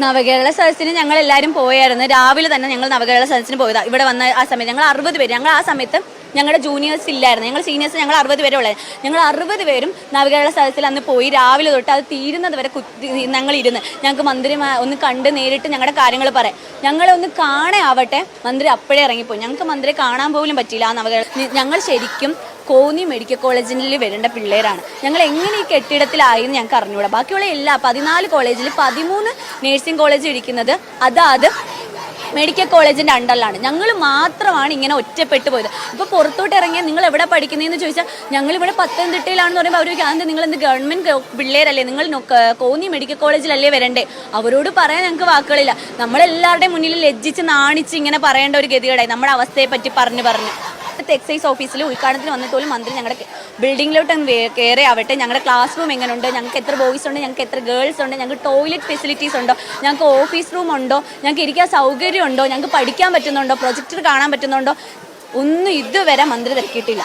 നവകേരള സദസ്സിന് ഞങ്ങൾ എല്ലാവരും പോയായിരുന്നു. രാവിലെ തന്നെ ഞങ്ങൾ നവകേരള സദസ്സിന് പോയതാണ്. ഇവിടെ വന്ന ആ സമയത്ത് ഞങ്ങൾ 60 പേര്. ഞങ്ങൾ ആ സമയത്ത് ഞങ്ങളുടെ ജൂനിയേഴ്സ് ഇല്ലായിരുന്നു, ഞങ്ങൾ സീനിയേഴ്സ് ഞങ്ങൾ 60 പേരെ ഉള്ളത്. ഞങ്ങൾ 60 പേരും നവകേരള സദസ്സിൽ അന്ന് പോയി. രാവിലെ തൊട്ട് അത് തീരുന്നത് വരെ ഞങ്ങൾ ഇരുന്ന് ഞങ്ങൾക്ക് മന്ത്രി ഒന്ന് കണ്ട് നേരിട്ട് ഞങ്ങളുടെ കാര്യങ്ങൾ പറയാം. ഞങ്ങളെ ഒന്ന് കാണാവട്ടെ, മന്ത്രി അപ്പോഴേ ഇറങ്ങിപ്പോയി. ഞങ്ങൾക്ക് മന്ത്രിയെ കാണാൻ പോലും പറ്റിയില്ല. ആ നവകേരള ഞങ്ങൾ ശരിക്കും കോന്നി മെഡിക്കൽ കോളേജിൽ വരേണ്ട പിള്ളേരാണ്. ഞങ്ങൾ എങ്ങനെ ഈ കെട്ടിടത്തിലായെന്ന് ഞങ്ങൾക്ക് അറിഞ്ഞുകൂടാ. ബാക്കിയുള്ള എല്ലാ 14 കോളേജിൽ 13 നേഴ്സിംഗ് കോളേജ് ഇരിക്കുന്നത് അതാത് മെഡിക്കൽ കോളേജിൻ്റെ അണ്ടറിലാണ്. ഞങ്ങൾ മാത്രമാണ് ഇങ്ങനെ ഒറ്റപ്പെട്ടു പോയത്. ഇപ്പോൾ പുറത്തോട്ട് ഇറങ്ങിയാൽ നിങ്ങൾ എവിടെ പഠിക്കുന്നതെന്ന് ചോദിച്ചാൽ ഞങ്ങളിവിടെ പത്തനംതിട്ടയിലാണെന്ന് പറയുമ്പോൾ അവർ ചോദിക്കുക, നിങ്ങൾ എന്ത് ഗവൺമെൻറ് പിള്ളേരല്ലേ, നിങ്ങൾ കോന്നി മെഡിക്കൽ കോളേജിലല്ലേ വരണ്ടേ? അവരോട് പറയാൻ ഞങ്ങൾക്ക് വാക്കുകളില്ല. നമ്മളെല്ലാവരുടെയും മുന്നിൽ ലജ്ജിച്ച് നാണിച്ച് ഇങ്ങനെ പറയേണ്ട ഒരു ഗതികേടായി നമ്മുടെ അവസ്ഥയെ പറ്റി പറഞ്ഞു. എക്സൈസ് ഓഫീസിൽ ഉദ്ഘാടനത്തിന് വന്നിട്ട് പോലും മന്ത്രി ഞങ്ങളുടെ ബിൽഡിങ്ങിലോട്ട് കയറി ആവട്ടെ, ഞങ്ങളുടെ ക്ലാസ് റൂം എങ്ങനെയുണ്ട്, ഞങ്ങൾക്ക് എത്ര ബോയ്സ് ഉണ്ട്, ഞങ്ങൾക്ക് എത്ര ഗേൾസ് ഉണ്ട്, ഞങ്ങൾക്ക് ടോയ്ലറ്റ് ഫെസിലിറ്റീസ് ഉണ്ടോ, ഞങ്ങൾക്ക് ഓഫീസ് റൂം ഉണ്ടോ, ഞങ്ങൾക്ക് ഇരിക്കാൻ സൗകര്യം ഉണ്ടോ, ഞങ്ങൾക്ക് പഠിക്കാൻ പറ്റുന്നുണ്ടോ, പ്രൊജക്ടർ കാണാൻ പറ്റുന്നുണ്ടോ, ഒന്നും ഇതുവരെ മന്ത്രി തിരക്കിയിട്ടില്ല.